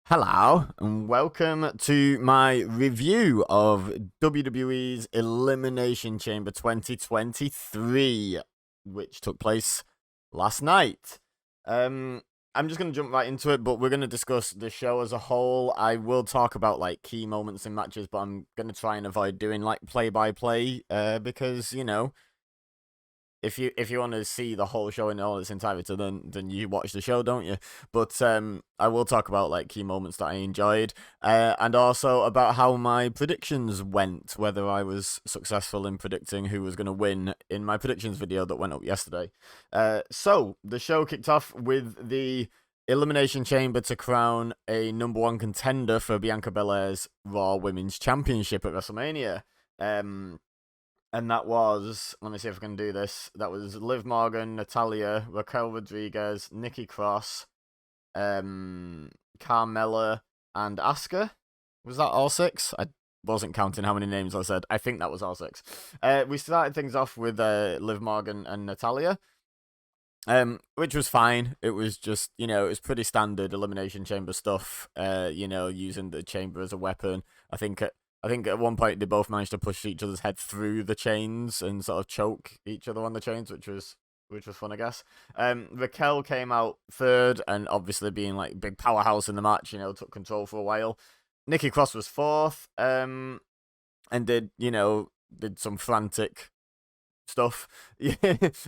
Hello, and welcome to my review of WWE's Elimination Chamber 2023, which took place last night. I'm just going to jump right into it, but we're going to discuss the show as a whole. I will talk about like key moments in matches, but I'm going to try and avoid doing like play-by-play, because, if you want to see the whole show in all its entirety, then you watch the show, don't you? But I will talk about like key moments that I enjoyed, and also about how my predictions went, whether I was successful in predicting who was going to win in my predictions video that went up yesterday. So the show kicked off with the Elimination Chamber to crown a #1 contender for Bianca Belair's Raw Women's Championship at WrestleMania. And that was, let me see if I can do this. That was Liv Morgan, Natalia, Raquel Rodriguez, Nikki Cross, Carmella, and Asuka. Was that all six? I wasn't counting how many names I said. I think that was all six. We started things off with Liv Morgan and Natalia, which was fine. It was just, it was pretty standard Elimination Chamber stuff, using the chamber as a weapon. I think at one point they both managed to push each other's head through the chains and sort of choke each other on the chains, which was fun, I guess. Raquel came out third, and obviously being like big powerhouse in the match, took control for a while. Nikki Cross was fourth, and did some frantic stuff,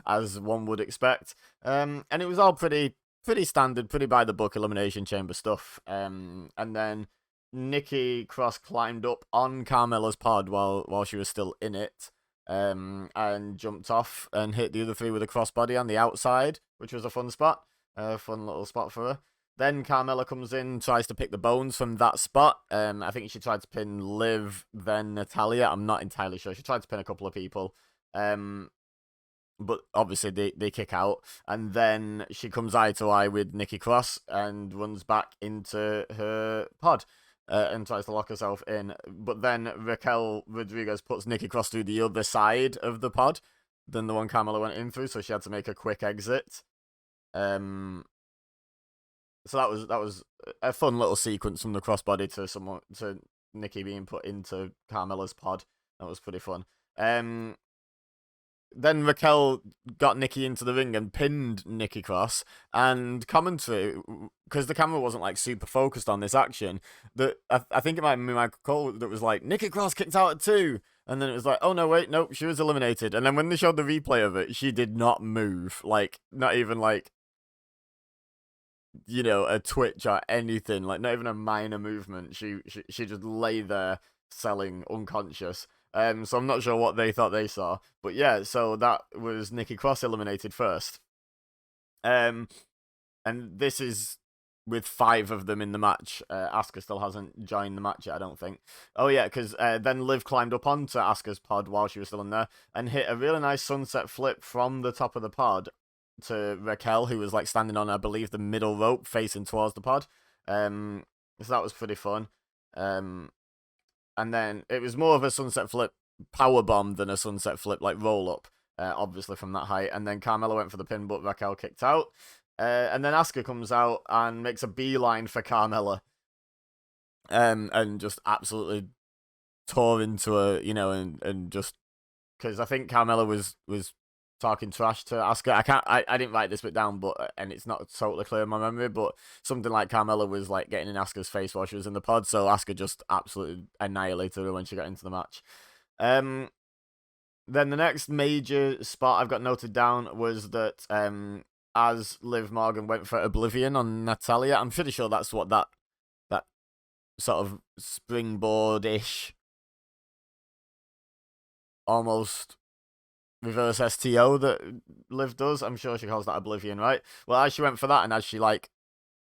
as one would expect. And it was all pretty standard, pretty by the book Elimination Chamber stuff. And then Nikki Cross climbed up on Carmella's pod while she was still in it, and jumped off and hit the other three with a crossbody on the outside, which was a fun spot, fun little spot for her. Then Carmella comes in, tries to pick the bones from that spot. I think she tried to pin Liv, then Natalia. I'm not entirely sure. She tried to pin a couple of people, but obviously they kick out, and then she comes eye to eye with Nikki Cross and runs back into her pod. And tries to lock herself in. But then Raquel Rodriguez puts Nikki Cross through the other side of the pod than the one Carmella went in through, so she had to make a quick exit. So that was a fun little sequence from the crossbody to Nikki being put into Carmella's pod. That was pretty fun. Then Raquel got Nikki into the ring and pinned Nikki Cross, and commentary, because the camera wasn't like super focused on this action, that I think it might be Michael Cole that was like, Nikki Cross kicked out at 2, and then it was like, oh no, wait, nope, she was eliminated. And then when they showed the replay of it, she did not move, like not even like, a twitch or anything, like not even a minor movement. She just lay there selling unconscious. So I'm not sure what they thought they saw, but yeah. So that was Nikki Cross eliminated first. And this is with 5 of them in the match. Asuka still hasn't joined the match yet, I don't think. Oh yeah, because then Liv climbed up onto Asuka's pod while she was still in there and hit a really nice sunset flip from the top of the pod to Raquel, who was like standing on, I believe, the middle rope facing towards the pod. So that was pretty fun. And then it was more of a sunset flip power bomb than a sunset flip like roll up, obviously from that height. And then Carmella went for the pin, but Raquel kicked out. And then Asuka comes out and makes a beeline for Carmella, and just absolutely tore into her, and just because I think Carmella was talking trash to Asuka. I didn't write this bit down, but and it's not totally clear in my memory, but something like Carmella was like getting in Asuka's face while she was in the pod, so Asuka just absolutely annihilated her when she got into the match. Then the next major spot I've got noted down was that as Liv Morgan went for Oblivion on Natalia, I'm pretty sure that's what that sort of springboard-ish, almost reverse STO that Liv does. I'm sure she calls that Oblivion, right? Well, as she went for that, and as she like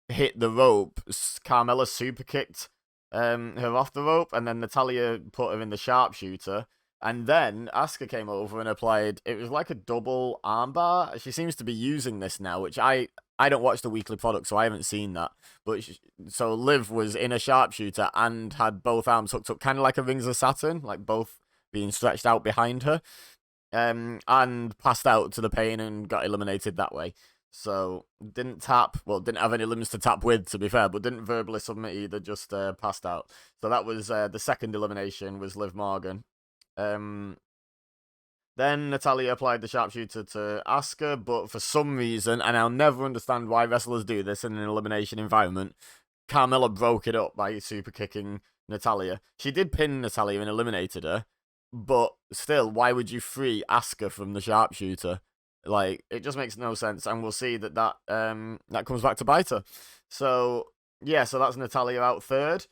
hit the rope, Carmella super kicked her off the rope, and then Natalia put her in the sharpshooter. And then Asuka came over and applied, it was like a double armbar. She seems to be using this now, which I don't watch the weekly product, so I haven't seen that. But so Liv was in a sharpshooter and had both arms hooked up, kind of like a Rings of Saturn, like both being stretched out behind her. And passed out to the pain and got eliminated that way. So didn't tap. Well, didn't have any limbs to tap with, to be fair, but didn't verbally submit either. Just passed out. So that was the second elimination. Was Liv Morgan. Then Natalya applied the sharpshooter to Asuka, but for some reason, and I'll never understand why wrestlers do this in an elimination environment, Carmella broke it up by super kicking Natalya. She did pin Natalya and eliminated her, but still, why would you free Asuka from the sharpshooter? Like, it just makes no sense, and we'll see that comes back to bite her. So, yeah, so that's Natalya out third.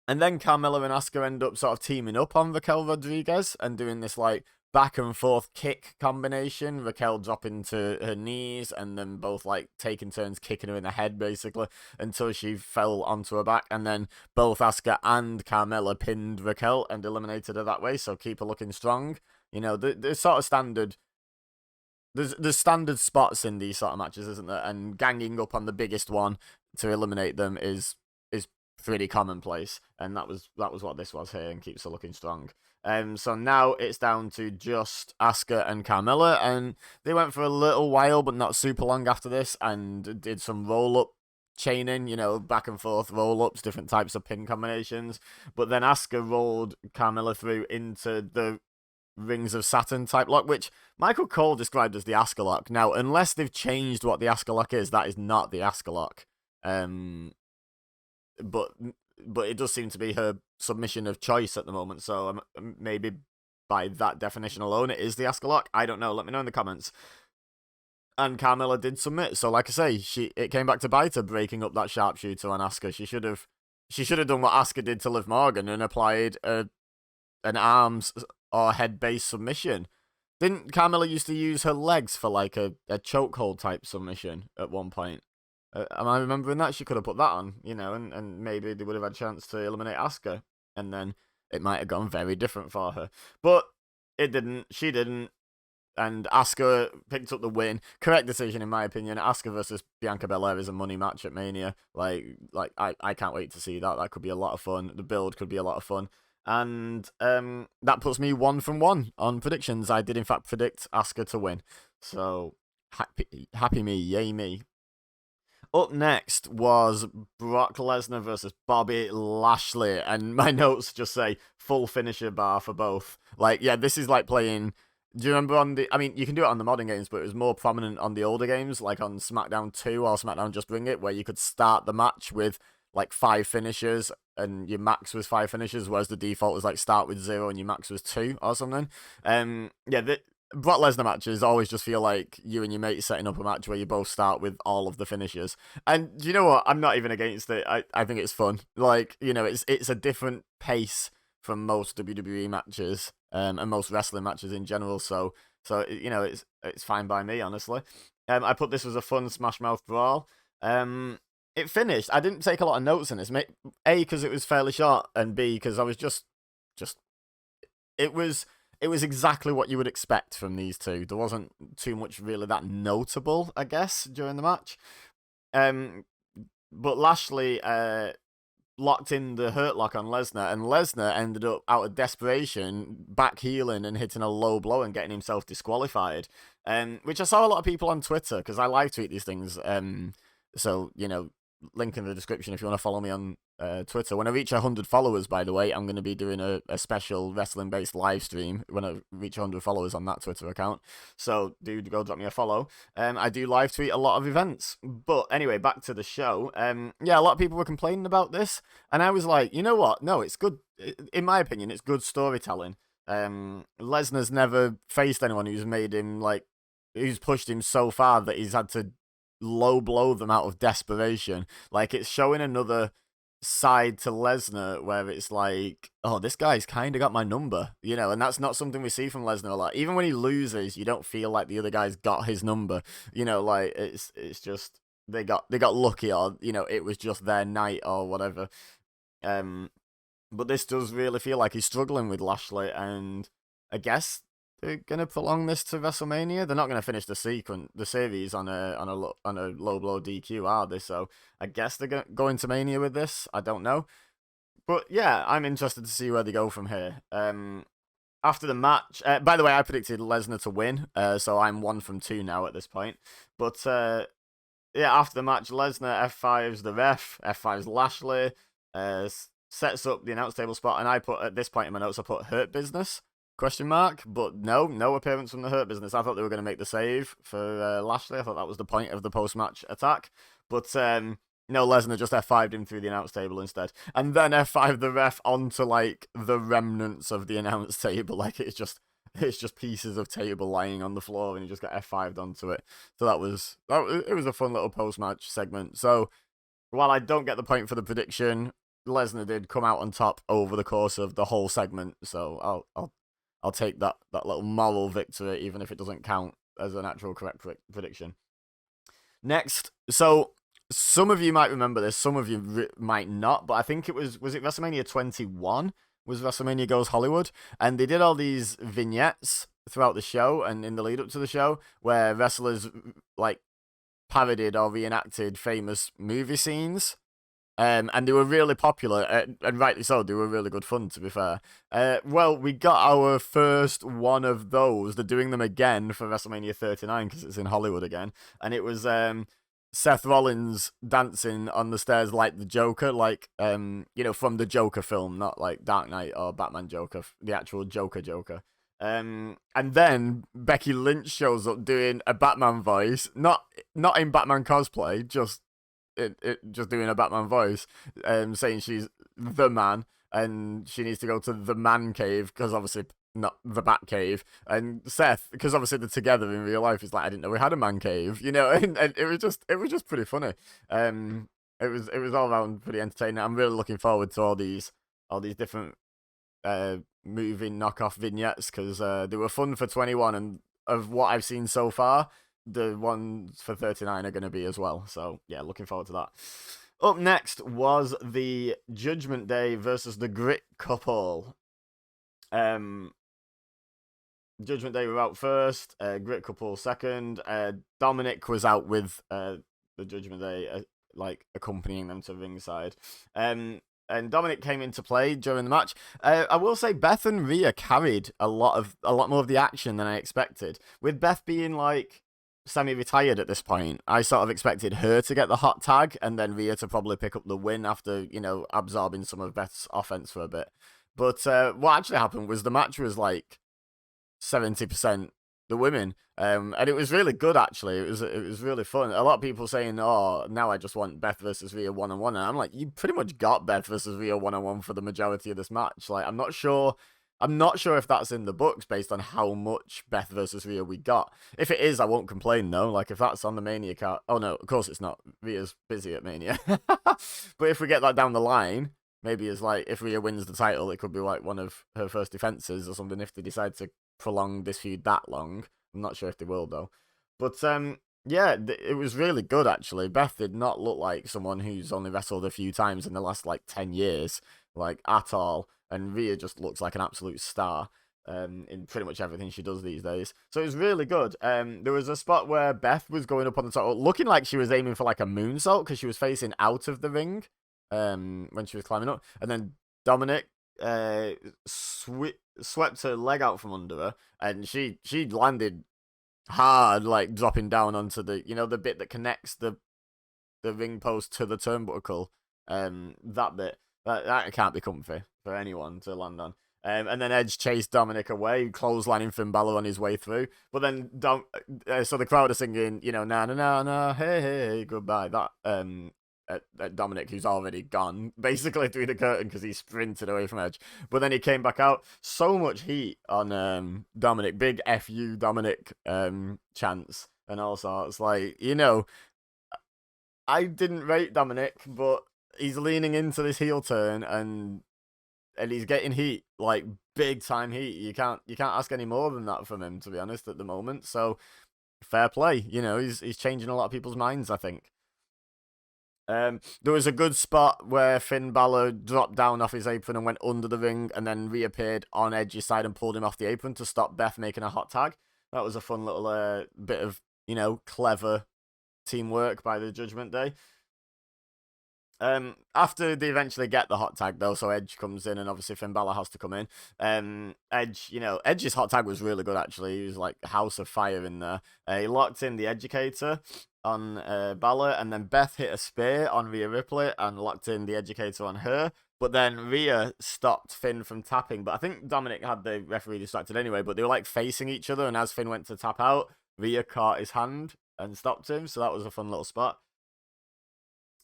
And then Carmella and Asuka end up sort of teaming up on Raquel Rodriguez and doing this, like, back and forth kick combination. Raquel dropping to her knees and then both like taking turns kicking her in the head basically until she fell onto her back. And then both Asuka and Carmella pinned Raquel and eliminated her that way. So keep her looking strong. You know, there's sort of standard. There's standard spots in these sort of matches, isn't there? And ganging up on the biggest one to eliminate them is pretty commonplace. And that was what this was here, and keeps her looking strong. So now it's down to just Asuka and Carmella, and they went for a little while, but not super long after this, and did some roll-up chaining, you know, back and forth roll-ups, different types of pin combinations. But then Asuka rolled Carmella through into the Rings of Saturn type lock, which Michael Cole described as the Asuka lock. Now, unless they've changed what the Asuka lock is, that is not the Asuka lock. But it does seem to be her submission of choice at the moment, so maybe by that definition alone it is the Asuka lock. I don't know, let me know in the comments. And Carmella did submit, so like I say, it came back to bite her, breaking up that sharpshooter on Asuka. She should have done what Asuka did to Liv Morgan and applied an arms or head-based submission. Didn't Carmella used to use her legs for like a chokehold type submission at one point? Am I remembering that? She could have put that on, you know, and maybe they would have had a chance to eliminate Asuka, and then it might have gone very different for her. But it didn't. She didn't. And Asuka picked up the win. Correct decision, in my opinion. Asuka versus Bianca Belair is a money match at Mania. I can't wait to see that. That could be a lot of fun. The build could be a lot of fun. And that puts me 1 from 1 on predictions. I did, in fact, predict Asuka to win. So, happy me. Yay me. Up next was Brock Lesnar versus Bobby Lashley, and my notes just say full finisher bar for both. Like, yeah, this is like playing. Do you remember I mean, you can do it on the modern games, but it was more prominent on the older games, like on SmackDown 2 or SmackDown Just Bring It, where you could start the match with like 5 finishers and your max was 5 finishers, whereas the default was like start with 0 and your max was 2 or something. Brock Lesnar matches always just feel like you and your mate setting up a match where you both start with all of the finishers. And do you know what? I'm not even against it. I think it's fun. Like, you know, it's a different pace from most WWE matches, and most wrestling matches in general. So you know, it's fine by me, honestly. I put this as a fun Smash Mouth brawl. It finished. I didn't take a lot of notes in this. A, because it was fairly short, and B, because I was just it was exactly what you would expect from these two. There wasn't too much really that notable, I guess, during the match. But Lashley locked in the Hurt Lock on Lesnar, and Lesnar ended up, out of desperation, back healing and hitting a low blow and getting himself disqualified. Which I saw a lot of people on Twitter, because I live tweet these things. So, you know, link in the description if you want to follow me on Twitter. When I reach 100 followers, by the way, I'm going to be doing a special wrestling-based live stream when I reach 100 followers on that Twitter account. So do go drop me a follow. I do live tweet a lot of events. But anyway, back to the show. Yeah, a lot of people were complaining about this, and I was like, you know what? No, it's good. In my opinion, it's good storytelling. Lesnar's never faced anyone who's made him, like, who's pushed him so far that he's had to low blow them out of desperation. Like, it's showing another side to Lesnar where it's like, oh, this guy's kind of got my number, you know, and that's not something we see from Lesnar a lot. Even when he loses, you don't feel like the other guy's got his number, you know, like it's just they got lucky, or, you know, it was just their night or whatever. But this does really feel like he's struggling with Lashley, and I guess they're gonna prolong this to WrestleMania. They're not gonna finish the series on a low blow DQ, are they? So I guess they're going to Mania with this. I don't know, but yeah, I'm interested to see where they go from here. after the match, by the way, I predicted Lesnar to win, so I'm 1 from 2 now at this point. But yeah, after the match, Lesnar F5's the ref, F5's Lashley, sets up the announce table spot, and I put, at this point in my notes, I put Hurt Business, question mark, but no appearance from the Hurt Business. I thought they were going to make the save for Lashley. I thought that was the point of the post-match attack, but no, Lesnar just F5'd him through the announce table instead. And then F5 the ref onto, like, the remnants of the announce table. Like, it's just pieces of table lying on the floor, and he just got F5'd onto it. So it was a fun little post-match segment. So while I don't get the point for the prediction, Lesnar did come out on top over the course of the whole segment. So I'll take that little moral victory, even if it doesn't count as an actual correct prediction. Next, so some of you might remember this, some of you might not, but I think it was it WrestleMania 21? Was WrestleMania Goes Hollywood? And they did all these vignettes throughout the show and in the lead up to the show where wrestlers, like, parodied or reenacted famous movie scenes. And they were really popular, and rightly so. They were really good fun, to be fair. Well, we got our first one of those. They're doing them again for WrestleMania 39 because it's in Hollywood again. And it was Seth Rollins dancing on the stairs like the Joker, like, from the Joker film, not like Dark Knight or Batman Joker, the actual Joker. And then Becky Lynch shows up doing a Batman voice, not in Batman cosplay, just doing a Batman voice, saying she's the man and she needs to go to the man cave because obviously not the Bat Cave. And Seth, because obviously they're together in real life, is like, I didn't know we had a man cave, and it was just pretty funny. It was all around pretty entertaining. I'm really looking forward to all these different movie knockoff vignettes because they were fun for 21, and of what I've seen so far, the ones for 39 are going to be as well. So yeah, looking forward to that. Up next was the Judgment Day versus the Grit Couple. Judgment Day were out first, Grit Couple second. Dominic was out with the Judgment Day, like, accompanying them to ringside. And Dominic came into play during the match. I will say Beth and Rhea carried a lot more of the action than I expected. With Beth being, like, semi-retired at this point, I sort of expected her to get the hot tag and then Rhea to probably pick up the win after, absorbing some of Beth's offense for a bit. But what actually happened was the match was like 70% the women, and it was really good. Actually, it was really fun. A lot of people saying, "Oh, now I just want Beth versus Rhea 1-on-1," and I'm like, you pretty much got Beth versus Rhea 1-on-1 for the majority of this match. Like, I'm not sure if that's in the books based on how much Beth versus Rhea we got. If it is, I won't complain though. Like, if that's on the Mania card, oh no, of course it's not. Rhea's busy at Mania. But if we get that down the line, maybe it's like, if Rhea wins the title, it could be like one of her first defenses or something if they decide to prolong this feud that long. I'm not sure if they will though. But yeah, it was really good actually. Beth did not look like someone who's only wrestled a few times in the last like 10 years, like, at all. And Rhea just looks like an absolute star in pretty much everything she does these days. So it was really good. There was a spot where Beth was going up on the top, looking like she was aiming for like a moonsault because she was facing out of the ring when she was climbing up. And then Dominic swept her leg out from under her, and she landed hard, like dropping down onto the the bit that connects the ring post to the turnbuckle. That bit that can't be comfy for anyone to land on. And then Edge chased Dominic away, clotheslining Finn Balor on his way through. But then so the crowd are singing, na na na na, hey hey, goodbye. That at Dominic, who's already gone, basically through the curtain because he sprinted away from Edge. But then he came back out. So much heat on Dominic, big FU Dominic chants and all sorts. Like, I didn't rate Dominic, but he's leaning into this heel turn and he's getting heat, like big time heat. You can't ask any more than that from him, to be honest, at the moment. So fair play. He's changing a lot of people's minds, I think. There was a good spot where Finn Balor dropped down off his apron and went under the ring and then reappeared on Edge's side and pulled him off the apron to stop Beth making a hot tag. That was a fun little bit of, clever teamwork by the Judgment Day. After they eventually get the hot tag though, so Edge comes in and obviously Finn Balor has to come in. Edge, Edge's hot tag was really good actually. He was like House of Fire in there. He locked in the Educator on Balor, and then Beth hit a spear on Rhea Ripley and locked in the Educator on her. But then Rhea stopped Finn from tapping. But I think Dominic had the referee distracted anyway. But they were like facing each other, and as Finn went to tap out, Rhea caught his hand and stopped him. So that was a fun little spot.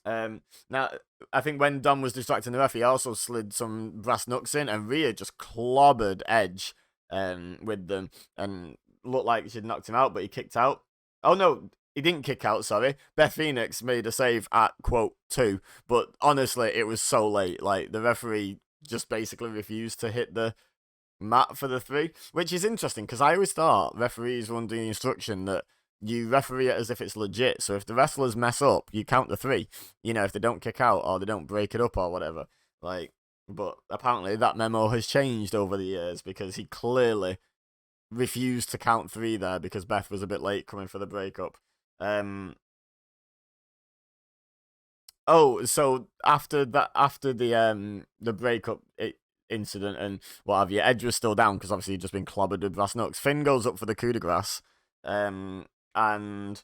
Now, I think when Dom was distracting the ref, he also slid some brass knucks in, and Rhea just clobbered Edge with them, and looked like she'd knocked him out, but he kicked out. Oh, no, he didn't kick out, sorry. Beth Phoenix made a save at, quote, 2, but honestly, it was so late. Like, the referee just basically refused to hit the mat for the 3, which is interesting, because I always thought referees were under the instruction that you referee it as if it's legit. So if the wrestlers mess up, you count the 3. If they don't kick out or they don't break it up or whatever. But apparently that memo has changed over the years because he clearly refused to count 3 there because Beth was a bit late coming for the breakup. So after the breakup incident and what have you, Edge was still down because obviously he'd just been clobbered with brass knucks. Finn goes up for the coup de grace. And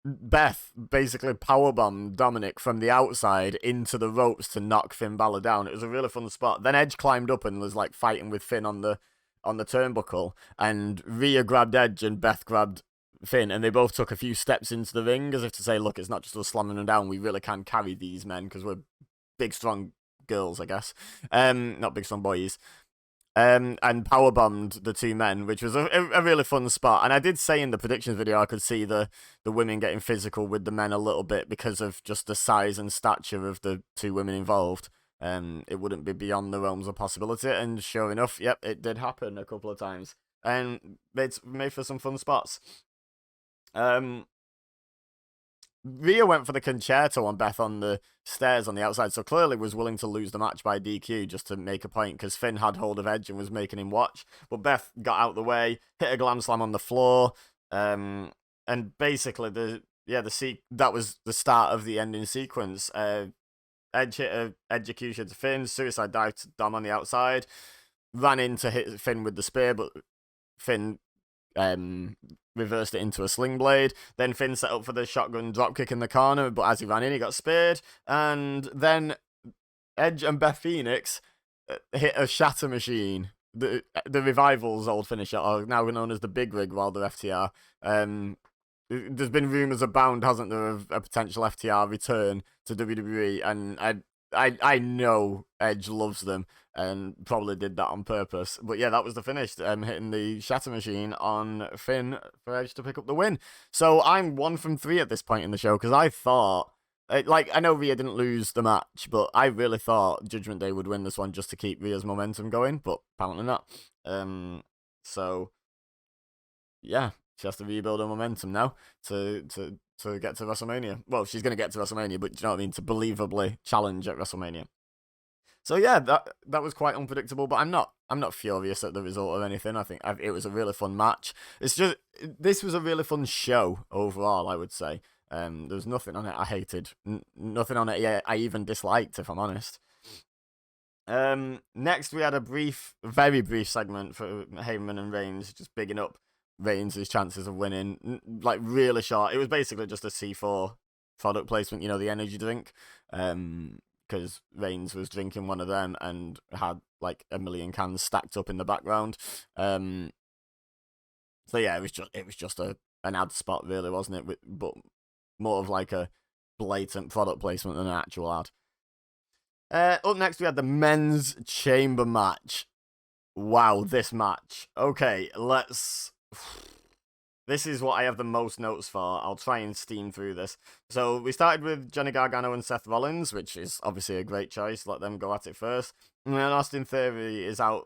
Beth basically powerbombed Dominic from the outside into the ropes to knock Finn Balor down. It was a really fun spot. Then Edge climbed up and was like fighting with Finn on the turnbuckle, and Rhea grabbed Edge and Beth grabbed Finn, and they both took a few steps into the ring as if to say, look, it's not just us slamming them down. We really can carry these men because we're big, strong girls, I guess. Not big, strong boys. And powerbombed the 2 men, which was a really fun spot. And I did say in the predictions video I could see the women getting physical with the men a little bit because of just the size and stature of the 2 women involved. It wouldn't be beyond the realms of possibility. And sure enough, yep, it did happen a couple of times. And it's made for some fun spots. Rhea went for the concerto on Beth on the stairs on the outside, so clearly was willing to lose the match by DQ just to make a point because Finn had hold of Edge and was making him watch. But Beth got out of the way, hit a glam slam on the floor, and basically that was the start of the ending sequence. Edge hit a execution to Finn, suicide dive to Dom on the outside, ran in to hit Finn with the spear, but Finn reversed it into a sling blade. Then Finn set up for the shotgun dropkick in the corner, but as he ran in, he got speared. And then Edge and Beth Phoenix hit a shatter machine. The Revival's old finisher, or now known as the Big Rig, while the FTR. There's been rumours abound, hasn't there, of a potential FTR return to WWE, and I know Edge loves them and probably did that on purpose. But yeah, that was the finish, hitting the shatter machine on Finn for Edge to pick up the win. So I'm 1 from 3 at this point in the show because I thought, I know Rhea didn't lose the match, but I really thought Judgment Day would win this one just to keep Rhea's momentum going, but apparently not. So yeah, she has to rebuild her momentum now to get to WrestleMania. Well, she's going to get to WrestleMania, but do you know what I mean? To believably challenge at WrestleMania. So yeah, that was quite unpredictable, but I'm not furious at the result of anything. I think it was a really fun match. This was a really fun show overall, I would say. There was nothing on it I hated, nothing on it I even disliked, if I'm honest. Next we had a very brief segment for Heyman and Reigns, just bigging up Reigns' chances of winning, like really short. It was basically just a C4 product placement, the energy drink. Because Reigns was drinking one of them and had like a million cans stacked up in the background. So yeah, it was just an ad spot, really, wasn't it? But more of like a blatant product placement than an actual ad. Up next, we had the men's chamber match. Wow, this match. Okay, This is what I have the most notes for. I'll try and steam through this. So we started with Johnny Gargano and Seth Rollins, which is obviously a great choice. Let them go at it first. And then Austin Theory is out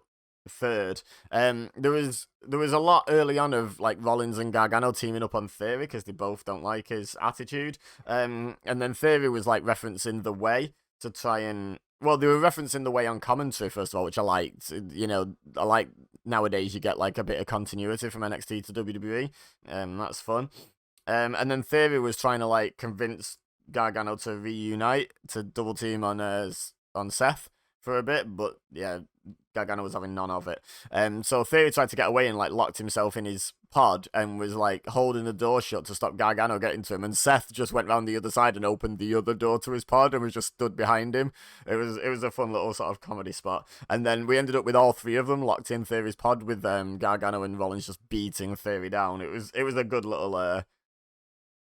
third. There was a lot early on of like Rollins and Gargano teaming up on Theory because they both don't like his attitude. And then Theory was like referencing The Way to try and... Well, they were referencing The Way on commentary, first of all, which I liked. I like nowadays you get like a bit of continuity from NXT to WWE. That's fun. And then Theory was trying to like convince Gargano to reunite to double team on Seth for a bit, but yeah, Gargano was having none of it. So Theory tried to get away and like locked himself in his pod and was like holding the door shut to stop Gargano getting to him. And Seth just went round the other side and opened the other door to his pod and was just stood behind him. It was a fun little sort of comedy spot. And then we ended up with all three of them locked in Theory's pod with Gargano and Rollins just beating Theory down. It was a good little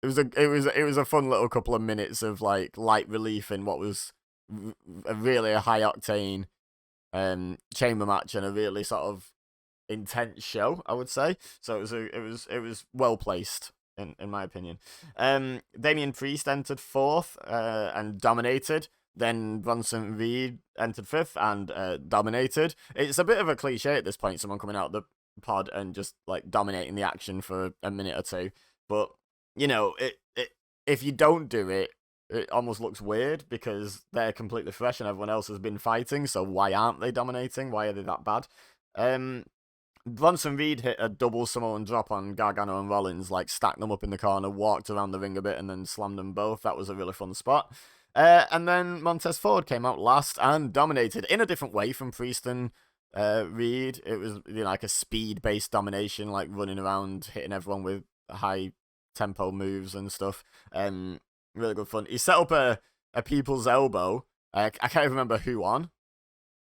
it was a fun little couple of minutes of like light relief in what was really a high octane chamber match and a really sort of intense show, I would say. So it was well placed in my opinion. Damian Priest entered fourth and dominated. Then Bronson Reed entered fifth and dominated. It's a bit of a cliche at this point, someone coming out of the pod and just like dominating the action for a minute or two. But you know, if you don't do it, it almost looks weird because they're completely fresh and everyone else has been fighting, so why aren't they dominating? Why are they that bad? Bronson Reed hit a double Samoan drop on Gargano and Rollins, like stacked them up in the corner, walked around the ring a bit, and then slammed them both. That was a really fun spot. And then Montez Ford came out last and dominated in a different way from Priest and Reed. It was like a speed-based domination, like running around, hitting everyone with high tempo moves and stuff. Really good fun. He set up a people's elbow. I can't even remember who on.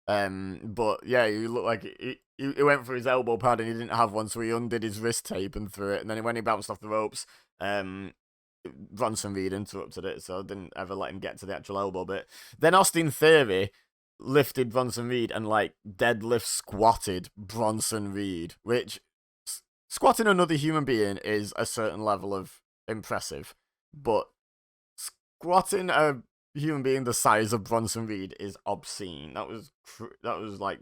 But yeah, he looked like he went for his elbow pad and he didn't have one, so he undid his wrist tape and threw it. And then when he bounced off the ropes, Bronson Reed interrupted it, so I didn't ever let him get to the actual elbow bit. Then Austin Theory lifted Bronson Reed and like deadlift squatted Bronson Reed, which squatting another human being is a certain level of impressive, but squatting a human being the size of Bronson Reed is obscene. That was like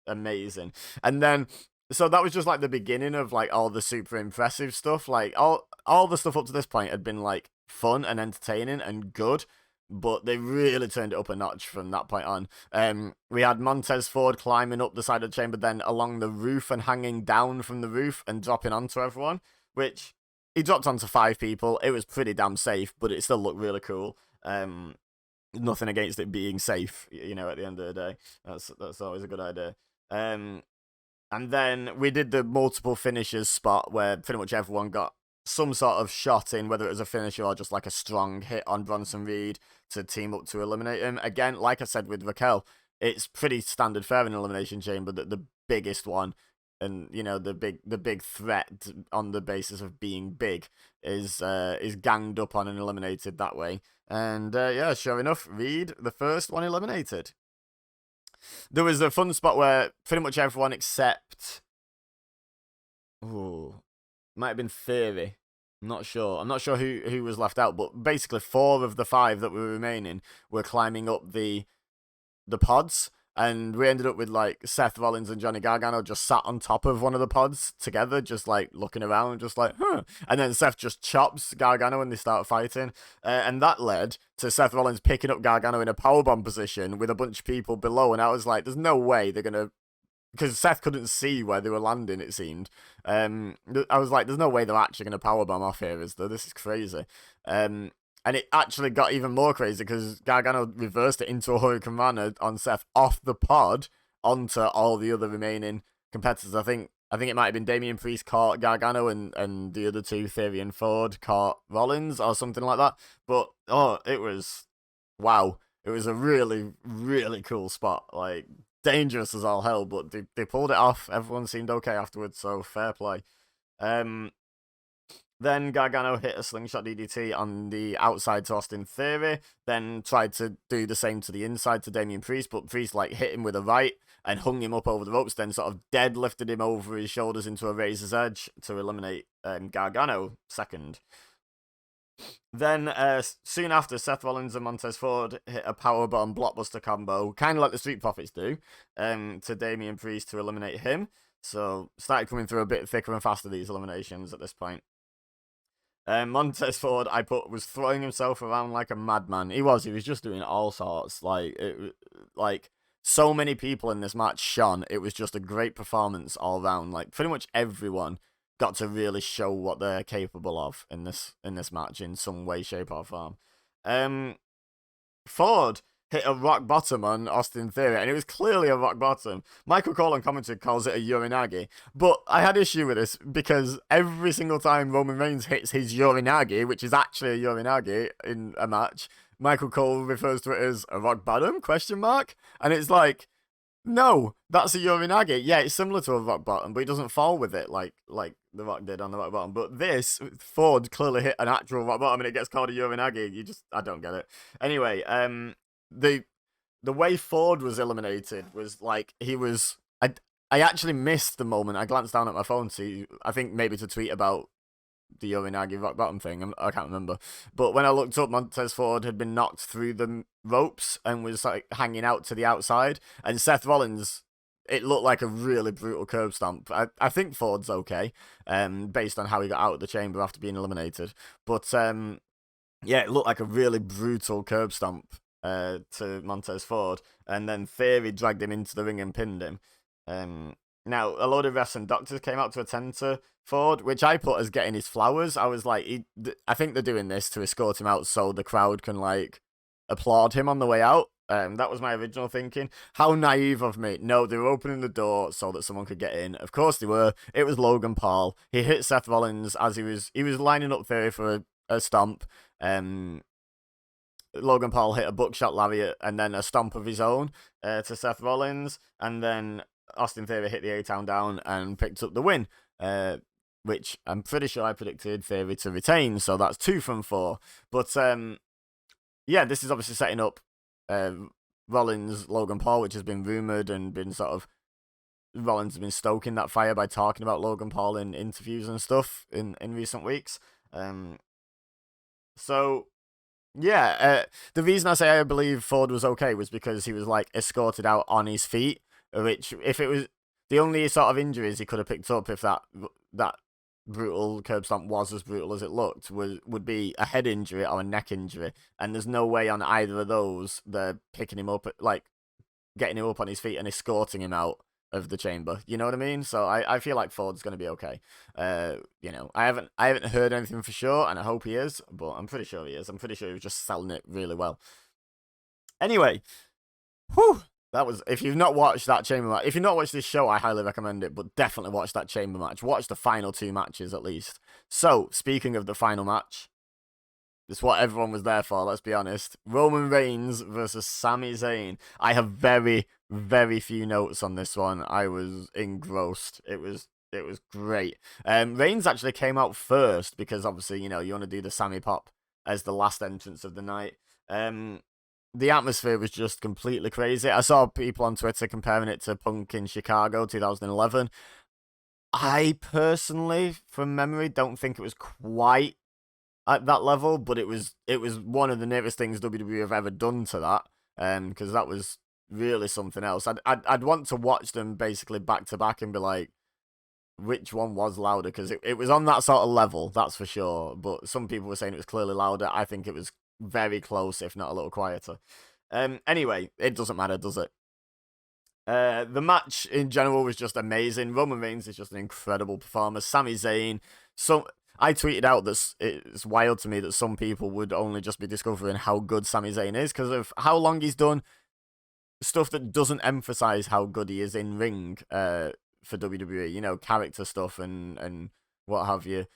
amazing. And then so that was just like the beginning of like all the super impressive stuff. Like all the stuff up to this point had been like fun and entertaining and good, but they really turned it up a notch from that point on. We had Montez Ford climbing up the side of the chamber, then along the roof and hanging down from the roof and dropping onto everyone, which he dropped onto 5 people. It was pretty damn safe, but it still looked really cool. Nothing against it being safe, at the end of the day. That's always a good idea. And then we did the multiple finishers spot where pretty much everyone got some sort of shot in, whether it was a finisher or just like a strong hit on Bronson Reed to team up to eliminate him. Again, like I said with Raquel, it's pretty standard fare in Elimination Chamber that the biggest one and the big threat on the basis of being big is ganged up on and eliminated that way. And yeah, sure enough, Reed, the first one eliminated. There was a fun spot where pretty much everyone except might have been Theory. I'm not sure who was left out, but basically 4 of the 5 that were remaining were climbing up the pods. And we ended up with like Seth Rollins and Johnny Gargano just sat on top of one of the pods together, just like looking around, just like, huh. And then Seth just chops Gargano when they start fighting. And that led to Seth Rollins picking up Gargano in a powerbomb position with a bunch of people below. And I was like, there's no way they're going to, because Seth couldn't see where they were landing, it seemed. I was like, there's no way they're actually going to powerbomb off here, is there? This is crazy. And it actually got even more crazy because Gargano reversed it into a Hurricane Rana on Seth off the pod onto all the other remaining competitors. I think it might have been Damian Priest caught Gargano and the other 2, Theory and Ford, caught Rollins or something like that. But, it was, wow. It was a really, really cool spot. Like, dangerous as all hell, but they pulled it off. Everyone seemed okay afterwards, so fair play. Then Gargano hit a slingshot DDT on the outside to Austin Theory, then tried to do the same to the inside to Damian Priest, but Priest like hit him with a right and hung him up over the ropes, then sort of deadlifted him over his shoulders into a razor's edge to eliminate Gargano second. Then soon after, Seth Rollins and Montez Ford hit a powerbomb blockbuster combo, kind of like the Street Profits do, to Damian Priest to eliminate him. So started coming through a bit thicker and faster, these eliminations at this point. Montez Ford, I put, was throwing himself around like a madman. He was just doing all sorts. Like so many people in this match shone. It was just a great performance all round. Like pretty much everyone got to really show what they're capable of in this match in some way, shape, or form. Ford hit a rock bottom on Austin Theory, and it was clearly a rock bottom. Michael Cole on commentary calls it a Uranagi, but I had issue with this because every single time Roman Reigns hits his Uranagi, which is actually a Uranagi in a match, Michael Cole refers to it as a rock bottom, ? And it's like, no, that's a Uranagi. Yeah, it's similar to a rock bottom, but he doesn't fall with it like The Rock did on the rock bottom. But this, Ford clearly hit an actual rock bottom and it gets called a Uranagi. I don't get it. Anyway, the way Ford was eliminated was like I actually missed the moment. I glanced down at my phone to see, I think maybe to tweet about the Uranagi rock bottom thing. I can't remember. But when I looked up, Montez Ford had been knocked through the ropes and was like hanging out to the outside. And Seth Rollins, it looked like a really brutal curb stomp. I think Ford's okay, based on how he got out of the chamber after being eliminated. But yeah, it looked like a really brutal curb stomp to Montez Ford. And then Theory dragged him into the ring and pinned him. Now, a load of refs and doctors came out to attend to Ford, which I put as getting his flowers. I was like, I think they're doing this to escort him out so the crowd can, like, applaud him on the way out. That was my original thinking. How naive of me. No, they were opening the door so that someone could get in. Of course they were. It was Logan Paul. He hit Seth Rollins as he was lining up Theory for a stomp. Logan Paul hit a buckshot lariat and then a stomp of his own to Seth Rollins. And then Austin Theory hit the A-Town down and picked up the win, which I'm pretty sure I predicted Theory to retain, so that's 2 from 4. But yeah, this is obviously setting up Rollins, Logan Paul, which has been rumoured and been sort of, Rollins has been stoking that fire by talking about Logan Paul in interviews and stuff in recent weeks. So yeah, the reason I say I believe Ford was okay was because he was like escorted out on his feet, which if it was the only sort of injuries he could have picked up if that brutal curb stomp was as brutal as it looked would be a head injury or a neck injury, and there's no way on either of those they're picking him up, like getting him up on his feet and escorting him out of the chamber. You know what I mean? So I feel like Ford's going to be okay. You know, I haven't heard anything for sure, and I hope he is, but I'm pretty sure he is. I'm pretty sure he was just selling it really well. Anyway, whew. That was, if you've not watched that chamber match, if you've not watched this show, I highly recommend it, but definitely watch that chamber match. Watch the final 2 matches at least. So, speaking of the final match, it's what everyone was there for, let's be honest. Roman Reigns versus Sami Zayn. I have very, very few notes on this one. I was engrossed. It was great. Reigns actually came out first because obviously, you know, you want to do the Sami Pop as the last entrance of the night. The atmosphere was just completely crazy. I saw people on Twitter comparing it to Punk in Chicago 2011. I personally, from memory, don't think it was quite at that level, but it was one of the nearest things WWE have ever done to that. Because that was really something else. I'd want to watch them basically back to back and be like, which one was louder? Because it was on that sort of level, that's for sure. But some people were saying it was clearly louder. I think it was very close, if not a little quieter. Anyway, it doesn't matter, does it? The match in general was just amazing. Roman Reigns is just an incredible performer. Sami Zayn, I tweeted out that it's wild to me that some people would only just be discovering how good Sami Zayn is because of how long he's done stuff that doesn't emphasize how good he is in ring for WWE, you know, character stuff and what have you.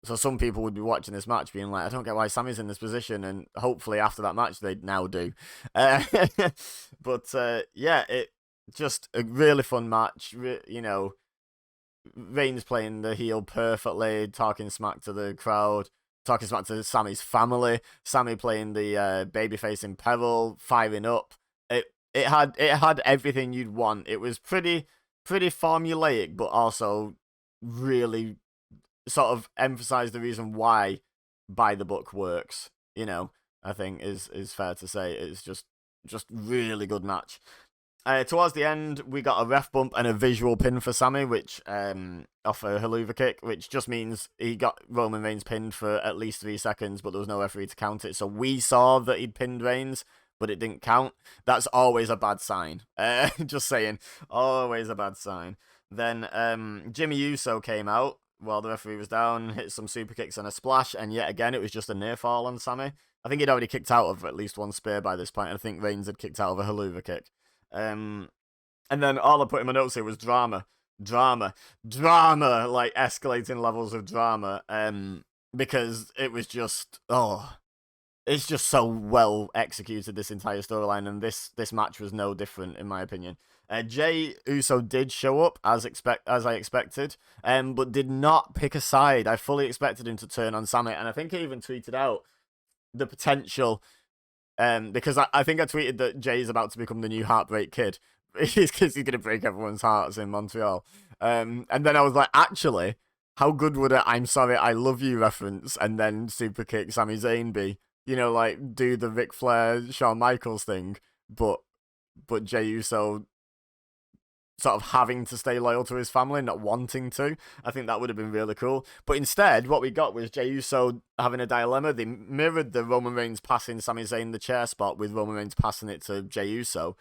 So some people would be watching this match being like, I don't get why Sami's in this position, and hopefully after that match they now do. But yeah, it just a really fun match. You know, Reigns playing the heel perfectly, talking smack to the crowd, talking smack to Sami's family. Sami playing the babyface in peril, firing up. It had everything you'd want. It was pretty formulaic, but also really sort of emphasize the reason why by the book works, you know, I think is fair to say. It's just really good match. Towards the end, we got a ref bump and a visual pin for Sami, which off a haluva kick, which just means he got Roman Reigns pinned for at least 3 seconds, but there was no referee to count it. So we saw that he'd pinned Reigns, but it didn't count. That's always a bad sign. Just saying, always a bad sign. Then Jimmy Uso came out while the referee was down, hit some super kicks and a splash, and yet again, it was just a near fall on Sammy. I think he'd already kicked out of at least one spear by this point, and I think Reigns had kicked out of a haluva kick. And then all I put in my notes here was drama, like escalating levels of drama, because it was just, it's just so well executed, this entire storyline, and this match was no different, in my opinion. Jey Uso did show up as I expected, but did not pick a side. I fully expected him to turn on Sami, and I think he even tweeted out the potential, because I think I tweeted that Jey's about to become the new Heartbreak Kid. He's going to break everyone's hearts in Montreal. And then I was like, actually, how good would a "I'm sorry, I love you" reference and then super kick Sami Zayn be? You know, like, do the Ric Flair, Shawn Michaels thing, but Jey Uso sort of having to stay loyal to his family, not wanting to. I think that would have been really cool. But instead, what we got was Jey Uso having a dilemma. They mirrored the Roman Reigns passing Sami Zayn the chair spot with Roman Reigns passing it to Jey Uso.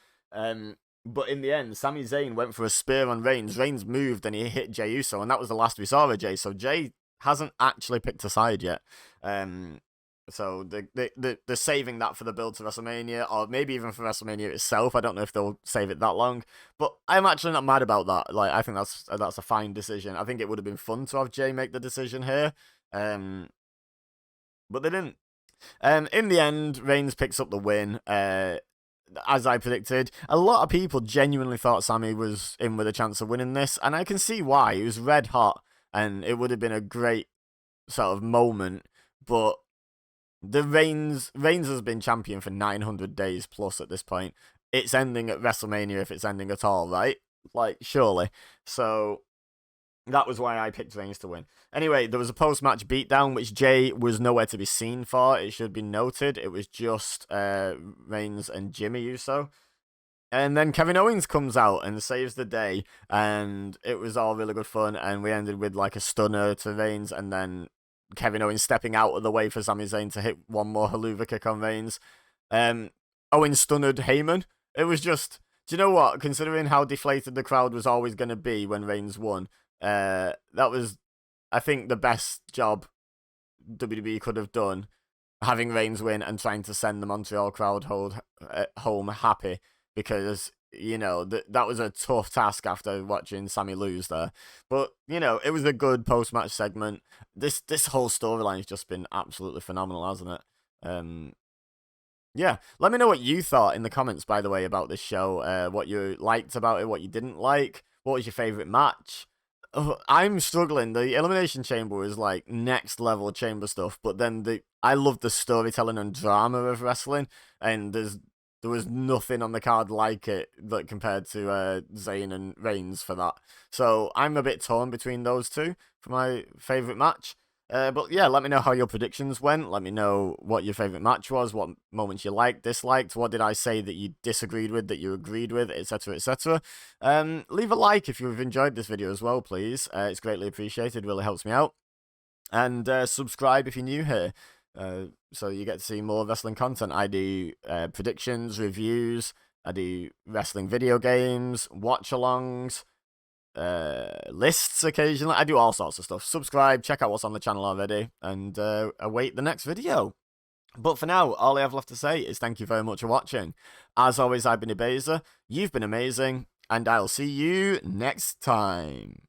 But in the end, Sami Zayn went for a spear on Reigns. Reigns moved and he hit Jey Uso, and that was the last we saw of Jey. So Jey hasn't actually picked a side yet. So they're saving that for the build to WrestleMania, or maybe even for WrestleMania itself. I don't know if they'll save it that long, but I'm actually not mad about that. Like, I think that's a fine decision. I think it would have been fun to have Jey make the decision here, but they didn't. In the end, Reigns picks up the win. As I predicted, a lot of people genuinely thought Sami was in with a chance of winning this, and I can see why. He was red hot, and it would have been a great sort of moment, but Reigns has been champion for 900 days plus at this point. It's ending at WrestleMania if it's ending at all, right? Like, surely. So that was why I picked Reigns to win. Anyway, there was a post-match beatdown, which Jey was nowhere to be seen for. It should be noted. It was just Reigns and Jimmy Uso. And then Kevin Owens comes out and saves the day, and it was all really good fun, and we ended with like a stunner to Reigns, and then Kevin Owens stepping out of the way for Sami Zayn to hit one more haluva kick on Reigns. Owens stunned Heyman. It was just, do you know what? Considering how deflated the crowd was always going to be when Reigns won, that was, I think, the best job WWE could have done, having Reigns win and trying to send the Montreal crowd home happy, because, you know, that was a tough task after watching Sami lose there. But, you know, it was a good post-match segment. This whole storyline has just been absolutely phenomenal, hasn't it? Yeah, let me know what you thought in the comments, by the way, about this show. What you liked about it, what you didn't like. What was your favourite match? I'm struggling. The Elimination Chamber was like next level chamber stuff, but then I love the storytelling and drama of wrestling, and there was nothing on the card like it that compared to Zayn and Reigns for that. So I'm a bit torn between those two for my favourite match. But yeah, let me know how your predictions went. Let me know what your favourite match was, what moments you liked, disliked, what did I say that you disagreed with, that you agreed with, etc, etc. Leave a like if you've enjoyed this video as well, please. It's greatly appreciated, really helps me out. And subscribe if you're new here, so you get to see more wrestling content. I do predictions, reviews, I do wrestling video games, watch-alongs, lists occasionally. I do all sorts of stuff. Subscribe, check out what's on the channel already, and await the next video. But for now, all I have left to say is thank you very much for watching. As always, I've been EBEZA, you've been amazing, and I'll see you next time.